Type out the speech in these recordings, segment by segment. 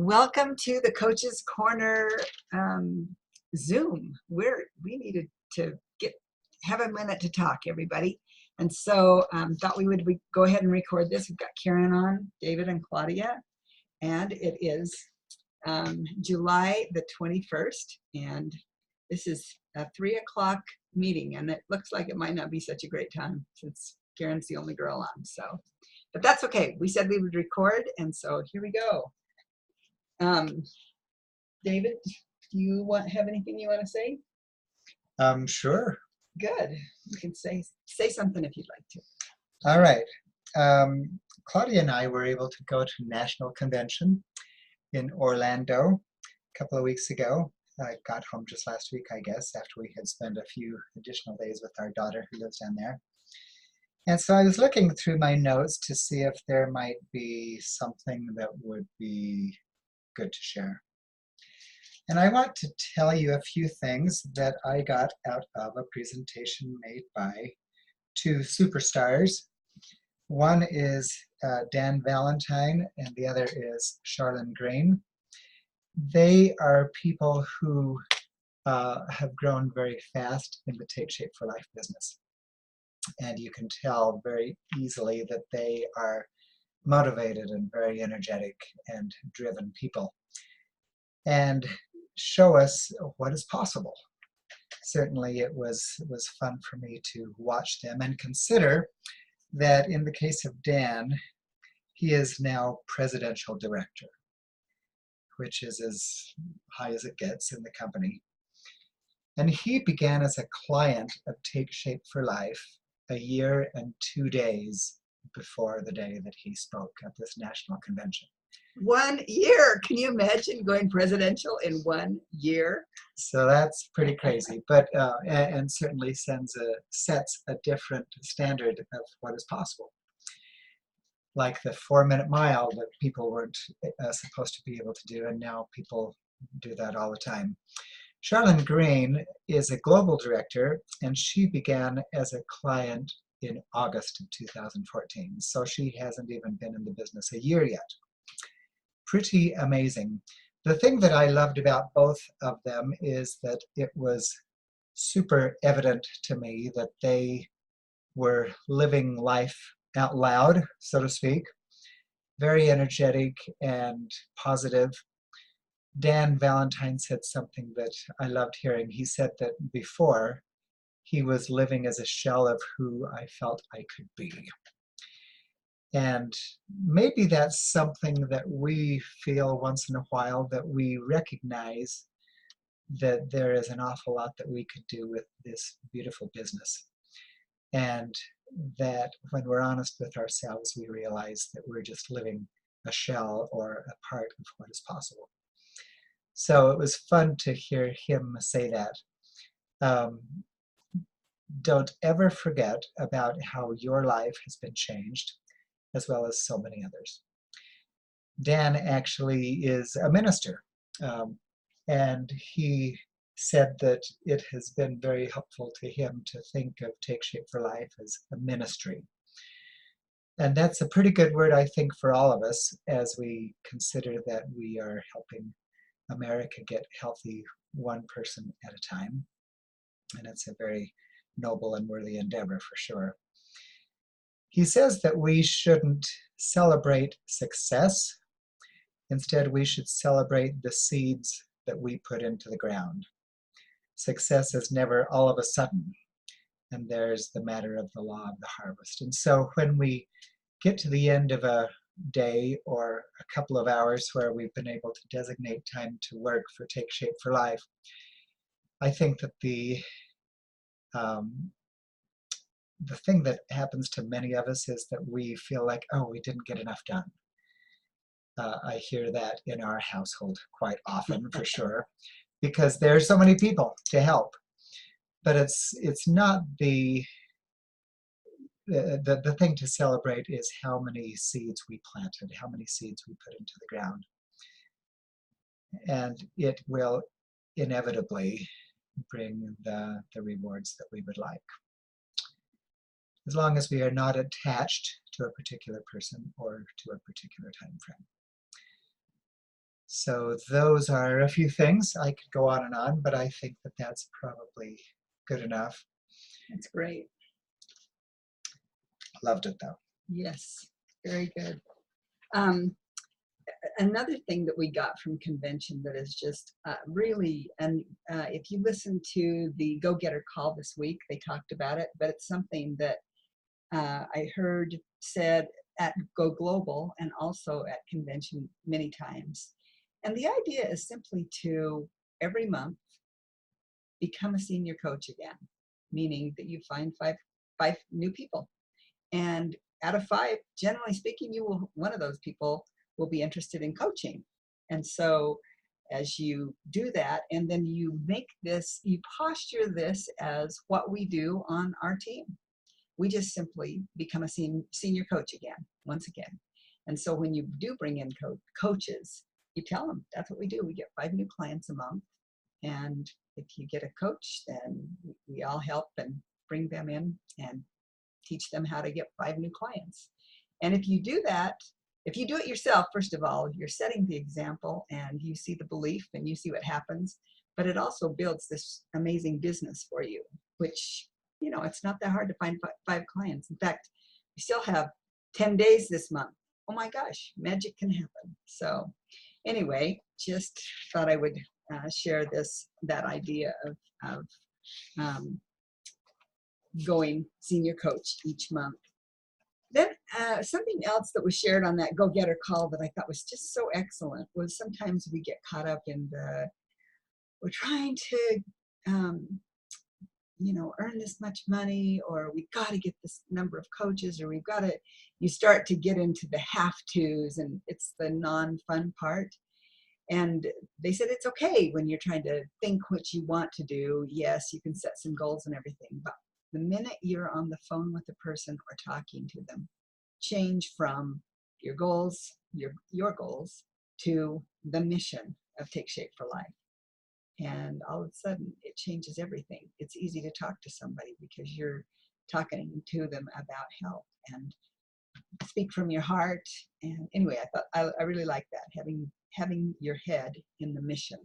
Welcome to the Coach's Corner Zoom. We needed to have a minute to talk, everybody, and so thought we would go ahead and record this. We've got Karen on, David and Claudia, and it is July the 21st, and this is a 3 o'clock meeting, and it looks like it might not be such a great time since Karen's the only girl on. So, but that's okay. We said we would record, and so here we go. David, do you have anything you want to say? Sure. Good. You can say something if you'd like to. All right. Claudia and I were able to go to National Convention in Orlando a couple of weeks ago. I got home just last week, I guess, after we had spent a few additional days with our daughter who lives down there. And so I was looking through my notes to see if there might be something that would be good to share. And I want to tell you a few things that I got out of a presentation made by two superstars. One is Dan Valentine and the other is Charlene Green. They are people who have grown very fast in the Take Shape for Life business. And you can tell very easily that they are motivated and very energetic and driven people, and show us what is possible. Certainly it was fun for me to watch them and consider that in the case of Dan, he is now presidential director, which is as high as it gets in the company. And he began as a client of Take Shape for Life a year and 2 days before the day that he spoke at this national convention. 1 year. Can you imagine going presidential in 1 year? So that's pretty crazy, but and certainly sets a different standard of what is possible. Like the 4-minute mile that people weren't supposed to be able to do, and now people do that all the time. Charlene Green is a global director, and she began as a client in August of 2014. So she hasn't even been in the business a year yet. Pretty amazing. The thing that I loved about both of them is that it was super evident to me that they were living life out loud, so to speak, very energetic and positive. Dan Valentine said something that I loved hearing. He said that before, he was living as a shell of who I felt I could be. And maybe that's something that we feel once in a while, that we recognize that there is an awful lot that we could do with this beautiful business. And that when we're honest with ourselves, we realize that we're just living a shell or a part of what is possible. So it was fun to hear him say that. Don't ever forget about how your life has been changed, as well as so many others. Dan actually is a minister, and he said that it has been very helpful to him to think of Take Shape for Life as a ministry. And that's a pretty good word, I think, for all of us as we consider that we are helping America get healthy one person at a time. And it's a very noble and worthy endeavor for sure. He says that we shouldn't celebrate success. Instead, we should celebrate the seeds that we put into the ground. Success is never all of a sudden, and there's the matter of the law of the harvest. And so when we get to the end of a day or a couple of hours where we've been able to designate time to work for Take Shape for Life, I think that the thing that happens to many of us is that we feel like, oh, we didn't get enough done. I hear that in our household quite often, for sure, because there are so many people to help. But it's not the thing to celebrate is how many seeds we planted, how many seeds we put into the ground. And it will inevitably bring the rewards that we would like, as long as we are not attached to a particular person or to a particular time frame. So those are a few things. I could go on and on, but I think that that's probably good enough. That's great. Loved it though. Yes, very good. Um, Another thing that we got from convention that is just really, and if you listen to the Go Getter call this week, they talked about it, but it's something that I heard said at Go Global and also at convention many times. And the idea is simply to every month become a senior coach again, meaning that you find five new people. And out of five, generally speaking, one of those people will be interested in coaching. And so as you do that, and then you posture this as what we do on our team. We just simply become a senior coach again, once again. And so when you do bring in coaches, you tell them that's what we do. We get 5 new clients a month. And if you get a coach, then we all help and bring them in and teach them how to get 5 new clients. And if you do that, if you do it yourself, first of all, you're setting the example and you see the belief and you see what happens, but it also builds this amazing business for you, which, it's not that hard to find 5 clients. In fact, we still have 10 days this month. Oh my gosh, magic can happen. So anyway, just thought I would share that idea of going senior coach each month. Then something else that was shared on that go-getter call that I thought was just so excellent was sometimes we get caught up in we're trying to earn this much money, or we've got to get this number of coaches, or you start to get into the have-tos, and it's the non-fun part. And they said it's okay when you're trying to think what you want to do. Yes, you can set some goals and everything, but the minute you're on the phone with a person or talking to them, change from your goals, your goals, to the mission of Take Shape for Life. And all of a sudden, it changes everything. It's easy to talk to somebody because you're talking to them about health and speak from your heart. And anyway, I thought I really like that, having your head in the mission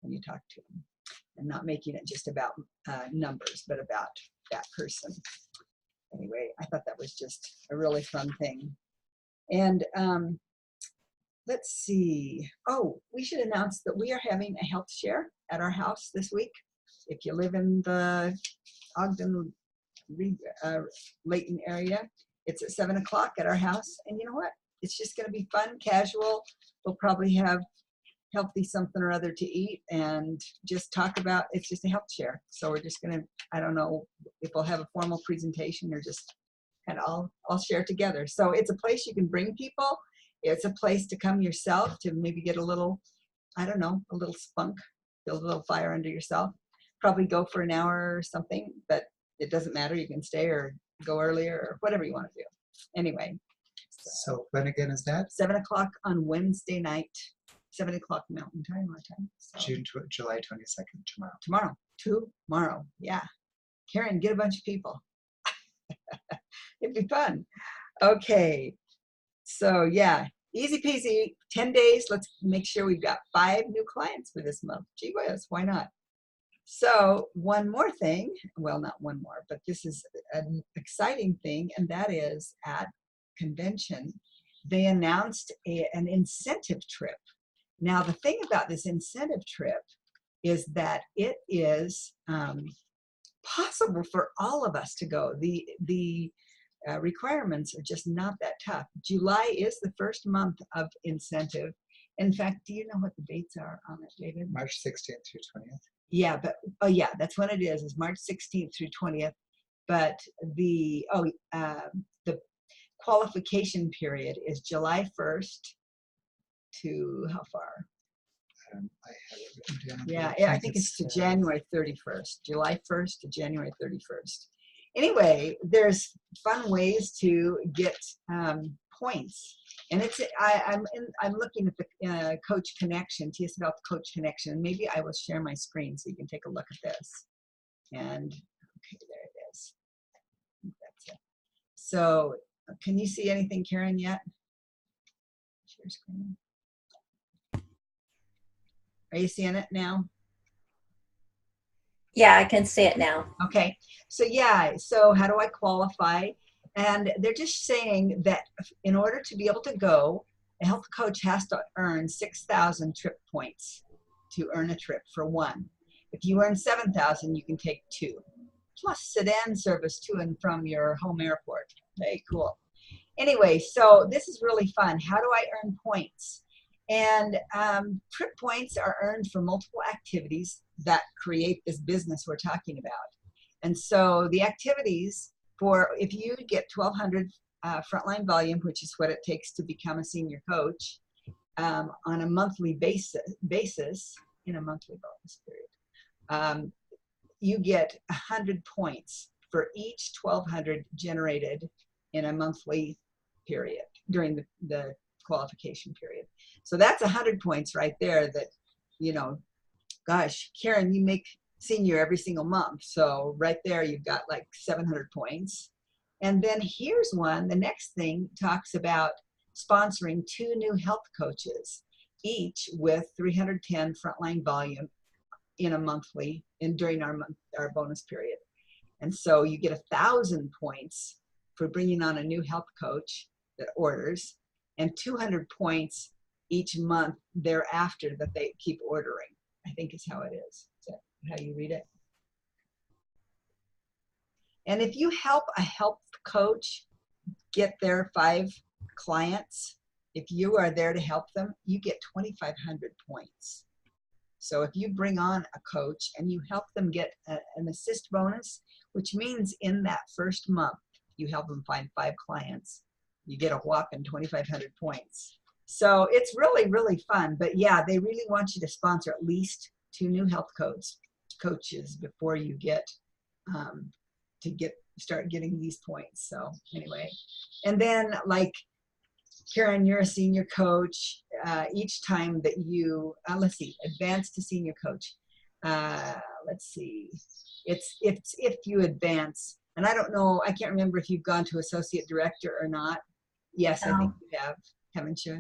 when you talk to them, and not making it just about numbers, but about that person. Anyway, I thought that was just a really fun thing. And let's see. Oh, we should announce that we are having a health share at our house this week. If you live in the Ogden, Layton area, it's at 7 o'clock at our house. And you know what? It's just going to be fun, casual. We'll probably have healthy something or other to eat and just talk about, it's just a health share. So we're just going to, I don't know if we'll have a formal presentation or just kind of all share together. So it's a place you can bring people. It's a place to come yourself to maybe get a little, I don't know, a little spunk, build a little fire under yourself. Probably go for an hour or something, but it doesn't matter. You can stay or go earlier or whatever you want to do. Anyway. So when again is that? 7 o'clock on Wednesday night, 7 o'clock Mountain Time, our time. So July 22nd, tomorrow. Tomorrow, yeah. Karen, get a bunch of people. It'd be fun. Okay, so yeah, easy peasy, 10 days. Let's make sure we've got 5 new clients for this month. Gee whiz, why not? So one more thing, well, not one more, but this is an exciting thing, and that is at convention, they announced an incentive trip. Now, the thing about this incentive trip is that it is possible for all of us to go. The requirements are just not that tough. July is the first month of incentive. In fact, do you know what the dates are on it, David? March 16th through 20th. Yeah, but yeah, that's when it is March 16th through 20th. But the qualification period is July 1st to how far? I have it written down. Yeah, I think it's to January 31st, July 1st to January 31st. Anyway, there's fun ways to get points, and I'm looking at the Coach Connection, TS Health Coach Connection. Maybe I will share my screen so you can take a look at this. And okay, there it is. That's it. So, can you see anything, Karen, yet? Share screen. Are you seeing it now? Yeah, I can see it now. Okay, so yeah, so how do I qualify? And they're just saying that in order to be able to go, a health coach has to earn 6,000 trip points to earn a trip for one. If you earn 7,000, you can take two, plus sedan service to and from your home airport. Very cool. Anyway, so this is really fun. How do I earn points? And trip points are earned for multiple activities that create this business we're talking about. And so the activities for, if you get 1,200 frontline volume, which is what it takes to become a senior coach on a monthly basis in a monthly bonus period, you get 100 points for each 1,200 generated in a monthly period during the qualification period. So that's 100 points right there that, you know, gosh, Karen, you make senior every single month. So right there, you've got like 700 points. And then here's one, the next thing talks about sponsoring 2 new health coaches, each with 310 frontline volume in a monthly and during our bonus period. And so you get 1,000 points for bringing on a new health coach that orders, and 200 points each month thereafter that they keep ordering, I think is how it is. Is that how you read it? And if you help a health coach get their 5 clients, if you are there to help them, you get 2,500 points. So if you bring on a coach and you help them get an assist bonus, which means in that first month, you help them find 5 clients, you get a whopping 2,500 points. So it's really, really fun. But yeah, they really want you to sponsor at least 2 new health coaches before you get start getting these points. So anyway, and then like Karen, you're a senior coach. Each time that you, let's see, advance to senior coach. Let's see, it's if you advance, and I don't know, I can't remember if you've gone to associate director or not. Yes, I think you have, haven't you?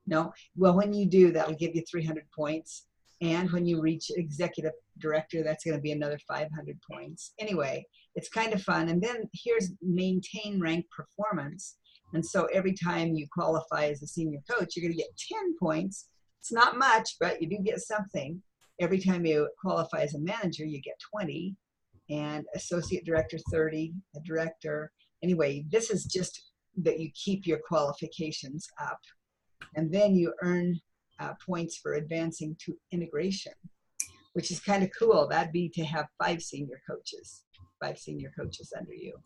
No? Well, when you do, that will give you 300 points. And when you reach executive director, that's going to be another 500 points. Anyway, it's kind of fun. And then here's maintain rank performance. And so every time you qualify as a senior coach, you're going to get 10 points. It's not much, but you do get something. Every time you qualify as a manager, you get 20, and associate director 30, a director. Anyway, this is just that you keep your qualifications up. And then you earn points for advancing to integration, which is kind of cool. That'd be to have 5 senior coaches under you.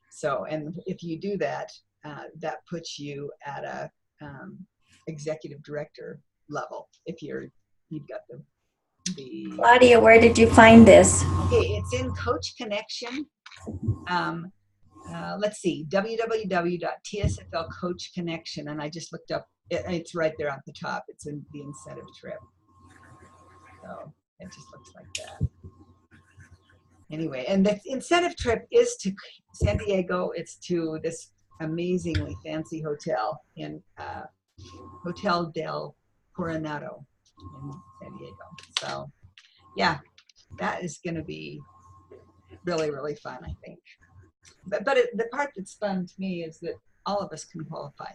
So, and if you do that, that puts you at a executive director level if you've got the Claudia, where did you find this? Okay, it's in Coach Connection. Let's see, www.tsfl Coach Connection, and I just looked up. It's right there at the top. It's in the incentive trip. So it just looks like that. Anyway, and the incentive trip is to San Diego. It's to this amazingly fancy hotel in Hotel del Coronado in San Diego. So yeah, that is going to be really, really fun, I think. But the part that's fun to me is that all of us can qualify.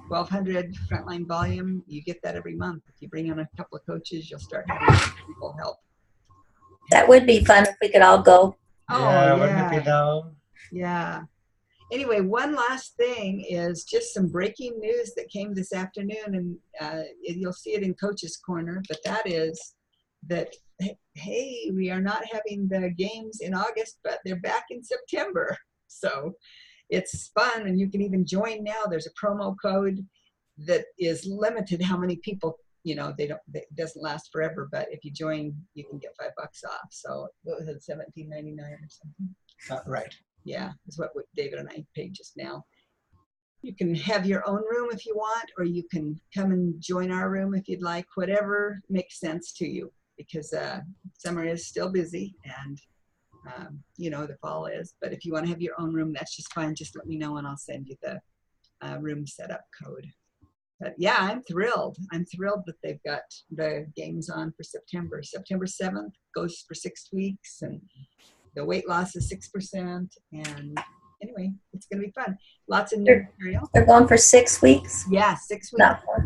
1,200 frontline volume, you get that every month. If you bring in a couple of coaches, you'll start having people help. That would be fun if we could all go. Yeah, wouldn't it be though? Yeah. Anyway, one last thing is just some breaking news that came this afternoon, and you'll see it in Coach's Corner, but that is that, hey, we are not having the games in August, but they're back in September. So it's fun, and you can even join now. There's a promo code that is limited how many people, you know, it doesn't last forever, but if you join, you can get $5 off. So what was it, $17.99 or something? Right. Yeah, is what David and I paid just now. You can have your own room if you want, or you can come and join our room if you'd like, whatever makes sense to you, because summer is still busy, and you know, the fall is. But if you want to have your own room, that's just fine. Just let me know and I'll send you the room setup code. But yeah, I'm thrilled. I'm thrilled that they've got the games on for September. September 7th goes for 6 weeks, and the weight loss is 6%. And anyway, it's going to be fun. Lots of new material. They're going for 6 weeks? Yeah, 6 weeks. Not 4.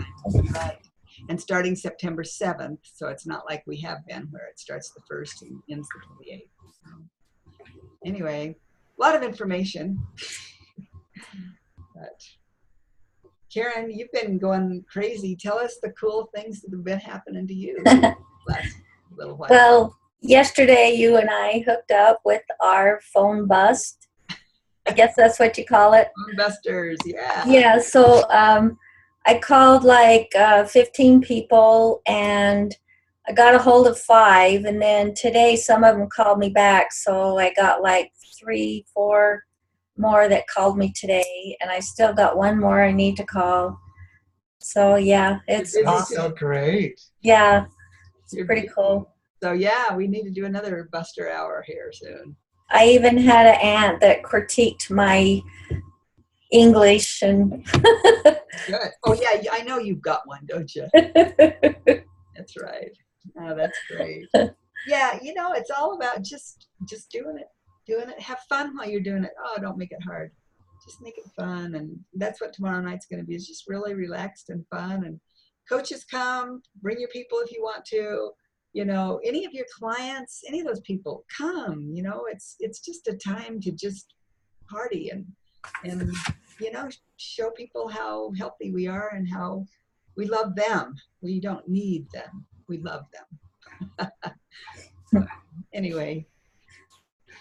Right. And starting September 7th, so it's not like we have been where it starts the 1st and ends the 28th. So anyway, a lot of information. But Karen, you've been going crazy. Tell us the cool things that have been happening to you last little while. Well, yesterday you and I hooked up with our phone bust. I guess that's what you call it. Phone busters, yeah. Yeah, so I called like 15 people and I got a hold of 5, and then today some of them called me back, so I got like 3, 4 more that called me today, and I still got 1 more I need to call. So yeah, it's That's so great. yeah, it's You're pretty busy. cool. So yeah, we need to do another Buster Hour here soon. I even had an aunt that critiqued my English and Good. Oh yeah, I know you've got one, don't you? That's right. Oh, that's great. Yeah, you know, it's all about just doing it. Have fun while you're doing it. Oh, don't make it hard. Just make it fun, and that's what tomorrow night's going to be. Is just really relaxed and fun. And coaches come, bring your people if you want to. You know, any of your clients, any of those people, come. You know, it's just a time to just party and you know, show people how healthy we are and how we love them. We don't need them. We love them. Anyway,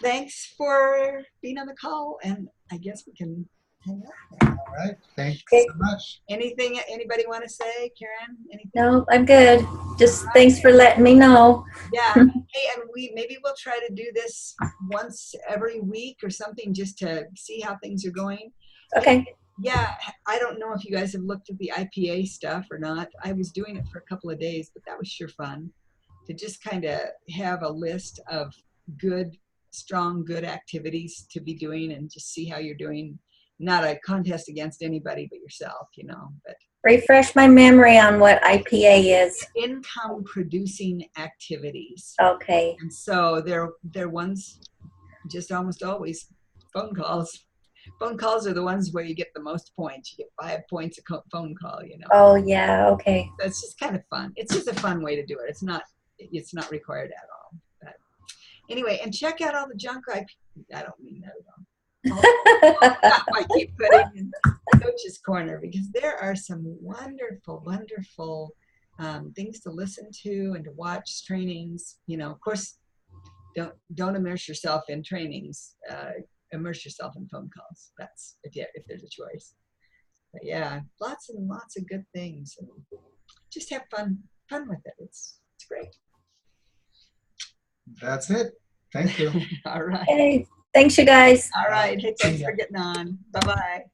thanks for being on the call, and I guess we can hang up now. All right. Thanks Okay. so much. Anything anybody want to say, Karen? Anything? No, I'm good. Just thanks for letting me know. Yeah. Hey, and maybe we'll try to do this once every week or something, just to see how things are going. Okay. Yeah, I don't know if you guys have looked at the IPA stuff or not. I was doing it for a couple of days, but that was sure fun to just kind of have a list of good activities to be doing and just see how you're doing. Not a contest against anybody but yourself, you know, but Refresh my memory on what IPA is. income producing activities. Okay. And so they're ones, just almost always phone calls. Phone calls are the ones where you get the most points. You get 5 points a phone call, you know. Oh, yeah. Okay. That's just kind of fun. It's just a fun way to do it. It's not required at all. But anyway, and check out all the junk I don't mean that at all. I keep putting in Coach's Corner, because there are some wonderful, wonderful things to listen to and to watch. Trainings, you know, of course, don't immerse yourself in trainings. Immerse yourself in phone calls. That's if there's a choice. But yeah, lots and lots of good things, and just have fun with it. It's great. That's it. Thank you. All right. Okay. Thanks, you guys. All right. Hey, thanks See ya. for getting on. Bye-bye.